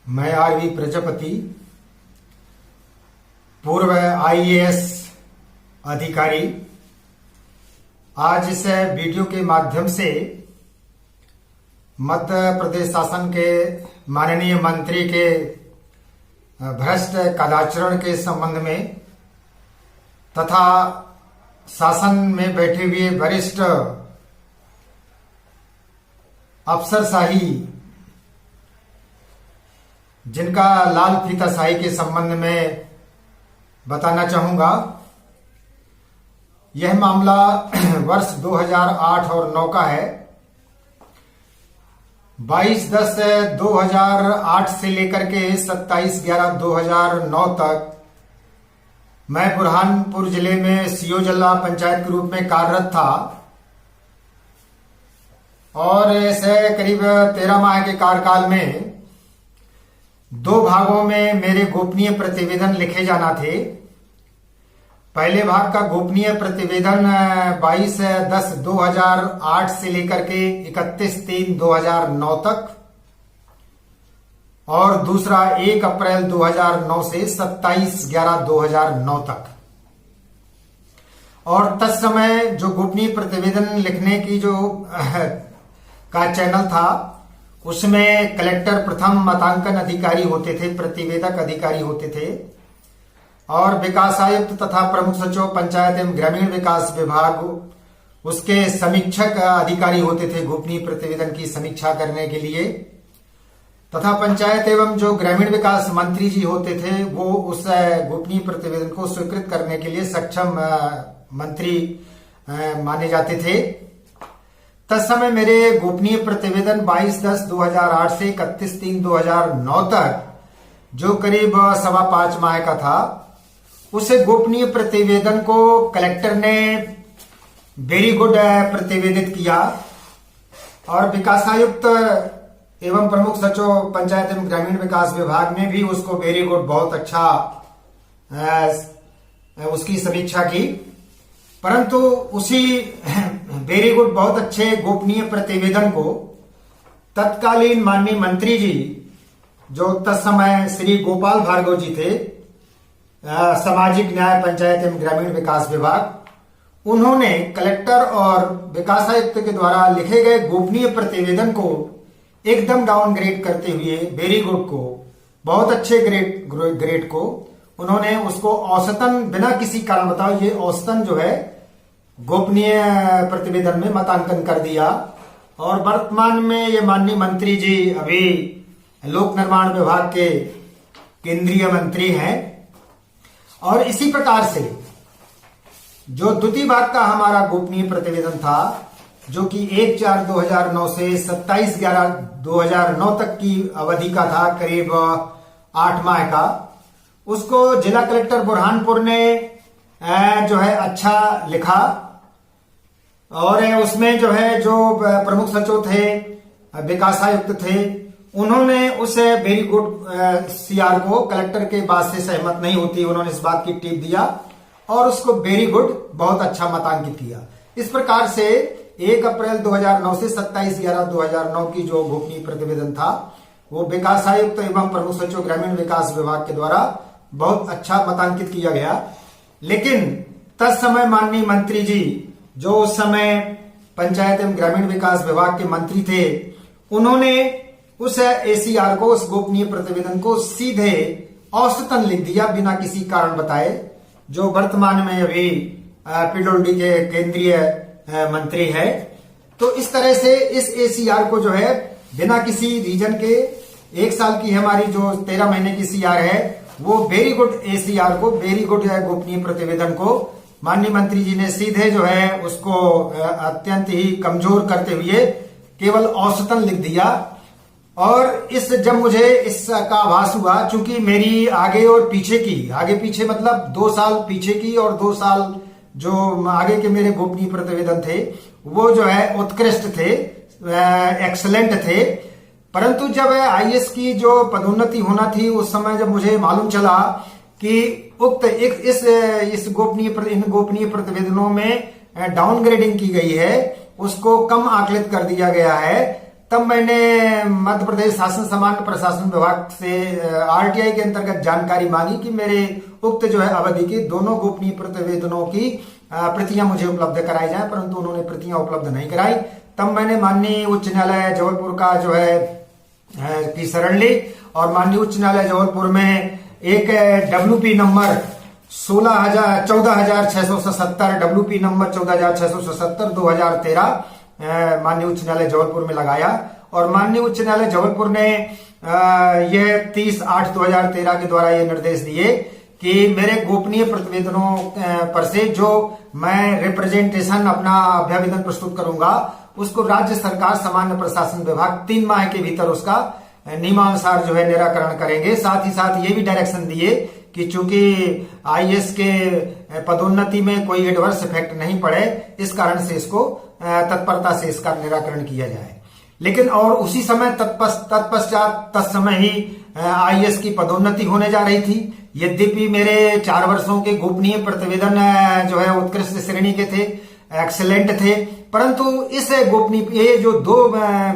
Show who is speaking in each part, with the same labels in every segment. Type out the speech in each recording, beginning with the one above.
Speaker 1: मैं आरवी प्रजापति, पूर्व आईएएस अधिकारी, आज इस वीडियो के माध्यम से मध्य प्रदेश शासन के माननीय मंत्री के भ्रष्ट कदाचरण के संबंध में तथा शासन में बैठे हुए वरिष्ठ अफसरशाही जिनका लाल फीताशाही के संबंध में बताना चाहूंगा। यह मामला वर्ष 2008 और 9 का है। 22/10/2008 से लेकर के 27/11/2009 तक मैं बुरहानपुर जिले में सियोजल्ला पंचायत के रूप में कार्यरत था और ऐसे करीब 13 माह के कार्यकाल में 2 भागों में मेरे गोपनीय प्रतिवेदन लिखे जाना थे। पहले भाग का गोपनीय प्रतिवेदन 22/10/2008 से लेकर के 31/3/2009 तक और दूसरा 1 अप्रैल 2009 से 27/11/2009 तक। और तत्समय जो गोपनीय प्रतिवेदन लिखने की जो का चैनल था उसमें कलेक्टर प्रथम मतांकन अधिकारी होते थे, प्रतिवेदक अधिकारी होते थे और विकास आयुक्त तथा प्रमुख सचिव पंचायत एवं ग्रामीण विकास विभाग उसके समीक्षक अधिकारी होते थे गोपनीय प्रतिवेदन की समीक्षा करने के लिए, तथा पंचायत एवं जो ग्रामीण विकास मंत्री जी होते थे वो उस गोपनीय प्रतिवेदन को स्वीकृत करने के लिए सक्षम मंत्री माने जाते थे। तत्समय मेरे गोपनीय प्रतिवेदन 22/10/2008 से 31/3/2009 तक जो करीब 5.25 माह का था, उस गोपनीय प्रतिवेदन को कलेक्टर ने वेरी गुड प्रतिवेदित किया और विकास आयुक्त एवं प्रमुख सचिव पंचायत एवं ग्रामीण विकास विभाग ने भी उसको वेरी गुड बहुत अच्छा उसकी समीक्षा की। परंतु उसी वेरी गुड बहुत अच्छे गोपनीय प्रतिवेदन को तत्कालीन माननीय मंत्री जी जो तत्समय श्री गोपाल भार्गव जी थे, सामाजिक न्याय पंचायत एवं ग्रामीण विकास विभाग, उन्होंने कलेक्टर और विकास आयुक्त के द्वारा लिखे गए गोपनीय प्रतिवेदन को एकदम डाउनग्रेड करते हुए वेरी गुड को, बहुत अच्छे ग्रेड को उन्होंने उसको औसतन बिना किसी कारण बताओ ये औसतन जो है गोपनीय प्रतिवेदन में मतांकन कर दिया। और वर्तमान में ये माननीय मंत्री जी अभी लोक निर्माण विभाग के केंद्रीय मंत्री हैं। और इसी प्रकार से जो द्वितीय भाग का हमारा गोपनीय प्रतिवेदन था जो कि 1/4/2009 से 27/11/2009 तक की अवधि का था, करीब 8 माह का, उसको जिला कलेक्टर बुरहानपुर ने जो है अच्छा लिखा और उसमें जो है जो प्रमुख सचिव थे, विकास आयुक्त थे, उन्होंने उस वेरी गुड सीआर को कलेक्टर के बात से सहमत नहीं होती, उन्होंने इस बात की टिप दिया और उसको वेरी गुड बहुत अच्छा मतांकित किया। इस प्रकार से 1 अप्रैल 2009 से 27/11/2009 की जो गोपनीय प्रतिवेदन था वो विकास आयुक्त एवं प्रमुख सचिव ग्रामीण विकास विभाग के द्वारा बहुत अच्छा मतांकित किया गया। लेकिन तत्समय माननीय मंत्री जी जो उस समय पंचायत एवं ग्रामीण विकास विभाग के मंत्री थे, उन्होंने उस एसीआर को, उस गोपनीय प्रतिवेदन को सीधे औसतन लिख दिया बिना किसी कारण बताए, जो वर्तमान में अभी पीडब्ल्यूडी के केंद्रीय मंत्री है। तो इस तरह से इस एसीआर को जो है बिना किसी रीजन के 1 साल की हमारी जो 13 महीने की सीआर है वो वेरी गुड एसीआर को, वेरी गुड गोपनीय प्रतिवेदन को माननीय मंत्री जी ने सीधे जो है उसको अत्यंत ही कमजोर करते हुए केवल औसतन लिख दिया। और जब मुझे इसका आभास हुआ, चूंकि मेरी आगे और पीछे की, आगे पीछे मतलब 2 साल पीछे की और 2 साल जो आगे के मेरे गोपनीय प्रतिवेदन थे वो जो है उत्कृष्ट थे, एक्सलेंट थे। परंतु जब आईएएस की जो पदोन्नति होना थी उस समय जब मुझे मालूम चला कि उक्त इस गोपनीय प्रतिवेदनों में डाउनग्रेडिंग की गई है, उसको कम आकलित कर दिया गया है, तब मैंने मध्य प्रदेश शासन सामान्य प्रशासन विभाग से आरटीआई के अंतर्गत जानकारी मांगी कि मेरे उक्त जो है अवधि के दोनों गोपनीय प्रतिवेदनों की प्रतियां मुझे उपलब्ध कराई जाए, परंतु उन्होंने प्रतियां उपलब्ध नहीं कराई। तब मैंने माननीय उच्च न्यायालय जबलपुर का जो है की शरण ली और माननीय उच्च न्यायालय जबलपुर में एक WP नंबर 14,677 WP नंबर 14,677 2013 माननीय उच्च न्यायालय जबलपुर में लगाया और माननीय उच्च न्यायालय जबलपुर ने यह 30/8/2013 के द्वारा ये निर्देश दिए कि मेरे गोपनीय प्रतिवेदनों पर से जो मैं रिप्रेजेंटेशन अपना अभ्यावेदन प्रस्तुत करूंगा उसको राज्य सरकार सामान्य प्रशासन विभाग 3 माह के भीतर उसका नियमानुसार जो है निराकरण करेंगे। साथ ही साथ ये भी डायरेक्शन दिए कि चूंकि आईएएस के पदोन्नति में कोई एडवर्स इफेक्ट नहीं पड़े, इस कारण से इसको तत्परता से इसका निराकरण किया जाए। लेकिन और उसी समय तत्पश्चात तत्समय ही आईएएस की पदोन्नति होने जा रही थी। यद्यपि मेरे 4 वर्षों के गोपनीय प्रतिवेदन जो है उत्कृष्ट श्रेणी के थे, एक्सेलेंट थे, परंतु इस गोपनीय ये जो 2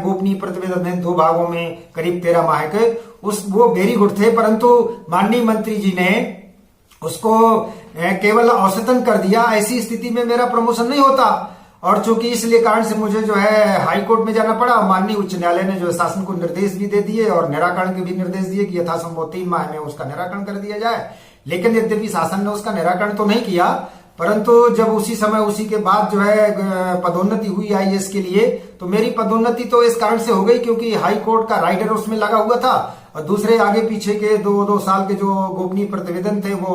Speaker 1: गोपनीय प्रतिवेदन हैं 2 भागों में करीब 13 माह के वो वेरी गुड थे, परंतु माननीय मंत्री जी ने उसको केवल औसतन कर दिया। ऐसी स्थिति में मेरा प्रमोशन नहीं होता और चूंकि इसलिए कारण से मुझे जो है हाई कोर्ट में जाना पड़ा। माननीय उच्च न्यायालय ने जो शासन को निर्देश भी दे दिए और निराकरण के भी निर्देश दिए कि यथासंभव 3 माह में उसका निराकरण कर दिया जाए। लेकिन यद्यपि शासन ने उसका निराकरण तो नहीं किया, परंतु जब उसी समय उसी के बाद जो है पदोन्नति हुई आईएएस के लिए, तो मेरी पदोन्नति तो इस कारण से हो गई क्योंकि हाई कोर्ट का राइडर उसमें लगा हुआ था और दूसरे आगे पीछे के 2 साल के जो गोपनीय प्रतिवेदन थे वो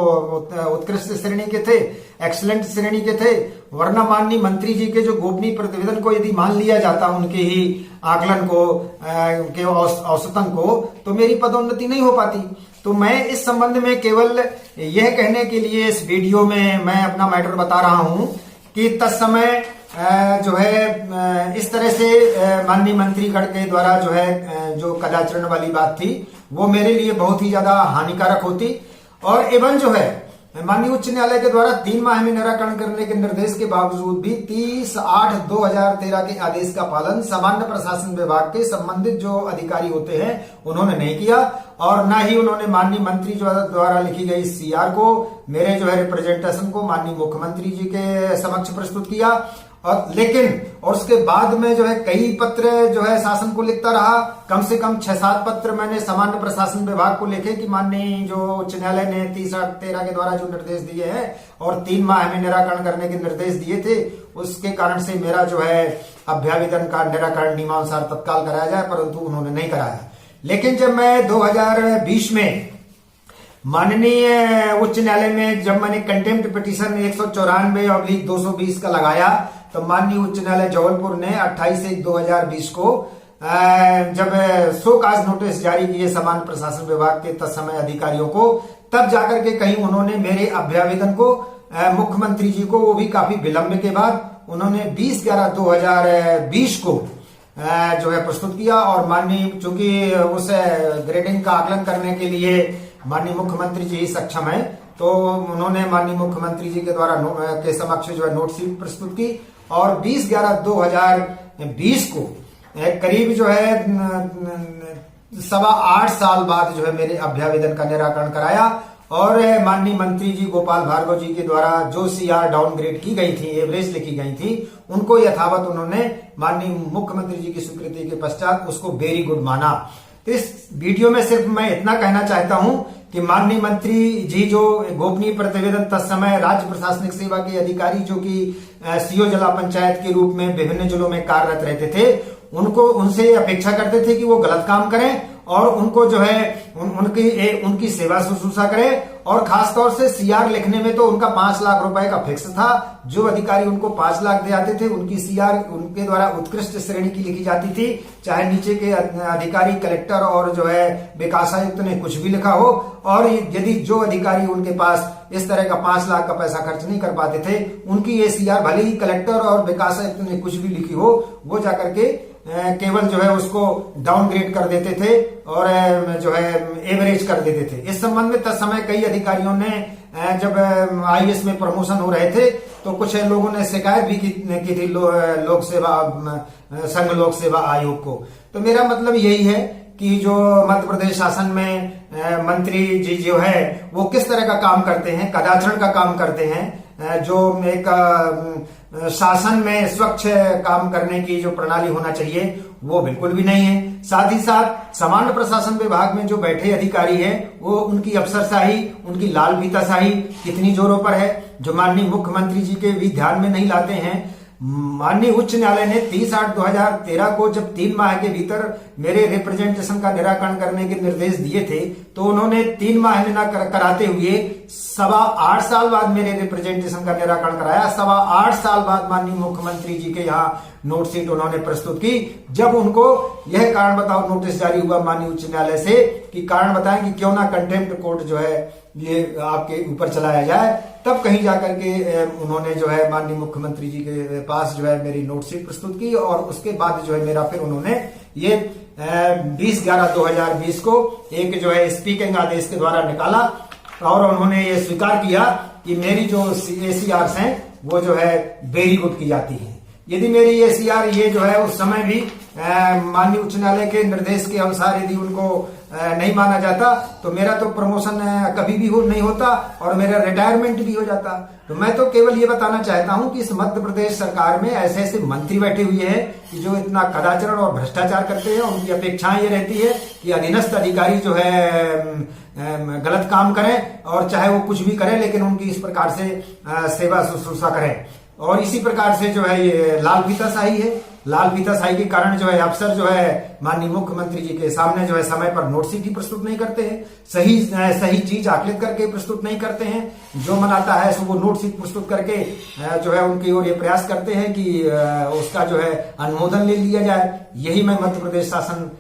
Speaker 1: उत्कृष्ट श्रेणी के थे, एक्सीलेंट श्रेणी के थे। वरना माननीय मंत्री जी के जो गोपनीय प्रतिवेदन को यदि मान लिया जाता उनके ही आकलन को के औसतन को, तो मेरी पदोन्नति नहीं हो पाती। तो मैं इस संबंध में केवल यह कहने के लिए इस वीडियो में मैं अपना मैटर बता रहा हूं कि तत्समय जो है इस तरह से माननीय मंत्रीगण के द्वारा जो है जो कदाचरण वाली बात थी वो मेरे लिए बहुत ही ज्यादा हानिकारक होती और एवं जो है माननीय उच्च न्यायालय के द्वारा 3 माह में निराकरण करने के निर्देश के बावजूद भी 30/8/2013 के आदेश का पालन सामान्य प्रशासन विभाग के संबंधित जो अधिकारी होते हैं उन्होंने नहीं किया और न ही उन्होंने माननीय मंत्री द्वारा लिखी गई सीआर को मेरे जो है रिप्रेजेंटेशन को माननीय मुख्यमंत्री जी के समक्ष प्रस्तुत किया। और उसके बाद में जो है कई पत्र जो है शासन को लिखता रहा, कम से कम 6-7 पत्र मैंने सामान्य प्रशासन विभाग को लिखे कि माननीय जो उच्च न्यायालय ने 30/8/13 के द्वारा जो निर्देश दिए हैं और 3 माह में निराकरण करने के निर्देश दिए थे, उसके कारण से मेरा जो है अभ्यावेदन का निराकरण नियमानुसार तत्काल कराया जाए, परंतु उन्होंने नहीं कराया। लेकिन जब मैं 2020 में माननीय उच्च न्यायालय में जब मैंने कंटेम्प्ट पिटीशन 194/220 का लगाया, तो माननीय उच्च न्यायालय जबलपुर ने 28/1/2020 को जब शोकाज नोटिस जारी किए सामान्य प्रशासन विभाग के तत्समय अधिकारियों को, तब जाकर के कहीं उन्होंने मेरे अभ्यावेदन को मुख्यमंत्री जी को, वो भी काफी विलंब के बाद, उन्होंने 20/11/2020 को जो है प्रस्तुत किया। और माननीय चूंकि उस ग्रेडिंग का आकलन करने के लिए माननीय मुख्यमंत्री जी ही सक्षम है, तो उन्होंने माननीय मुख्यमंत्री जी के द्वारा के समक्ष जो है नोटशीट प्रस्तुत की और 20/11/2020 को करीब जो है 7.25 साल बाद जो है मेरे अभ्यावेदन का निराकरण कराया और माननीय मंत्री जी गोपाल भार्गव जी के द्वारा जो सीआर डाउनग्रेड की गई थी, एवरेज लिखी गई थी, उनको यथावत उन्होंने माननीय मुख्यमंत्री जी की स्वीकृति के पश्चात उसको वेरी गुड माना। तो इस वीडियो में सिर्फ मैं इतना कहना चाहता हूं कि माननीय मंत्री जी जो गोपनीय प्रतिवेदन तत्समय राज्य प्रशासनिक सेवा के अधिकारी जो कि सीओ जिला पंचायत के रूप में विभिन्न जिलों में कार्यरत रहते थे, उनसे अपेक्षा करते थे कि वो गलत काम करें और उनको जो है उनकी सेवा शुश्रूषा करें। और खासतौर से सीआर लिखने में तो उनका 5 लाख रुपए का फिक्स था। जो अधिकारी उनको 5 लाख दे आते थे, उनकी सीआर उनके द्वारा उत्कृष्ट श्रेणी की लिखी जाती थी, चाहे नीचे के अधिकारी, कलेक्टर और जो है विकास आयुक्त ने कुछ भी लिखा हो। और यदि जो अधिकारी उनके पास इस तरह का 5 लाख का पैसा खर्च नहीं कर पाते थे, उनकी ये सीआर भले ही कलेक्टर और विकास आयुक्त ने कुछ भी लिखी हो, वो जाकर के केवल जो है उसको डाउनग्रेड कर देते थे और जो है एवरेज कर देते थे। इस संबंध में तत्समय कई अधिकारियों ने जब आईएएस में प्रमोशन हो रहे थे, तो कुछ लोगों ने शिकायत भी की थी लोक सेवा संघ लोक सेवा आयोग को। तो मेरा मतलब यही है कि जो मध्य प्रदेश शासन में मंत्री जी जो है वो किस तरह का काम करते हैं, कदाचरण का काम करते हैं, जो एक शासन में स्वच्छ काम करने की जो प्रणाली होना चाहिए वो बिल्कुल भी नहीं है। साथ ही साथ सामान्य प्रशासन विभाग में जो बैठे अधिकारी हैं वो उनकी अफसरशाही, उनकी लाल फीताशाही कितनी जोरों पर है, जो माननीय मुख्यमंत्री जी के भी ध्यान में नहीं लाते हैं। माननीय उच्च न्यायालय ने 30/8/2013 को जब 3 माह के भीतर मेरे रिप्रेजेंटेशन का निराकरण करने के निर्देश दिए थे, तो उन्होंने 3 माह में न कराते हुए 8.25 साल बाद मेरे रिप्रेजेंटेशन का निराकरण कराया। 8.25 साल बाद माननीय मुख्यमंत्री जी के यहाँ नोटशीट उन्होंने प्रस्तुत की। जब उनको यह कारण बताओ नोटिस जारी हुआ माननीय उच्च न्यायालय से कि कारण बताएं कि क्यों ना कंटेम्प्ट कोर्ट जो है ये आपके ऊपर चलाया जाए, तब कहीं जाकर के उन्होंने जो है माननीय मुख्यमंत्री जी के पास जो है मेरी नोटशीट प्रस्तुत की, और उसके बाद जो है मेरा फिर उन्होंने ये 20/11/2020 को एक जो है स्पीकिंग आदेश के द्वारा निकाला, और उन्होंने ये स्वीकार किया कि मेरी जो ACRs हैं वो जो है वेरी गुड की जाती है। यदि मेरी ACR ये जो है उस समय भी माननीय उच्च न्यायालय के निर्देश के अनुसार यदि उनको नहीं माना जाता तो मेरा तो प्रमोशन कभी भी नहीं होता और मेरा रिटायरमेंट भी हो जाता। तो मैं तो केवल ये बताना चाहता हूं कि इस मध्य प्रदेश सरकार में ऐसे ऐसे मंत्री बैठे हुए हैं कि जो इतना कदाचरण और भ्रष्टाचार करते हैं। उनकी अपेक्षाएं ये रहती है कि अधीनस्थ अधिकारी जो है गलत काम करें, और चाहे वो कुछ भी करें लेकिन उनकी इस प्रकार से सेवा शुश्रूषा करें। और इसी प्रकार से जो है ये लाल फीताशाही है। लाल फीताशाही के कारण जो है अफसर जो है माननीय मुख्यमंत्री जी के सामने जो है समय पर नोटशीट ही प्रस्तुत नहीं करते हैं, सही चीज आकलित करके प्रस्तुत नहीं करते हैं। जो मन आता है सो वो नोटशीट प्रस्तुत करके जो है उनकी ओर ये प्रयास करते हैं कि उसका जो है अनुमोदन ले लिया जाए। यही मैं मध्य प्रदेश शासन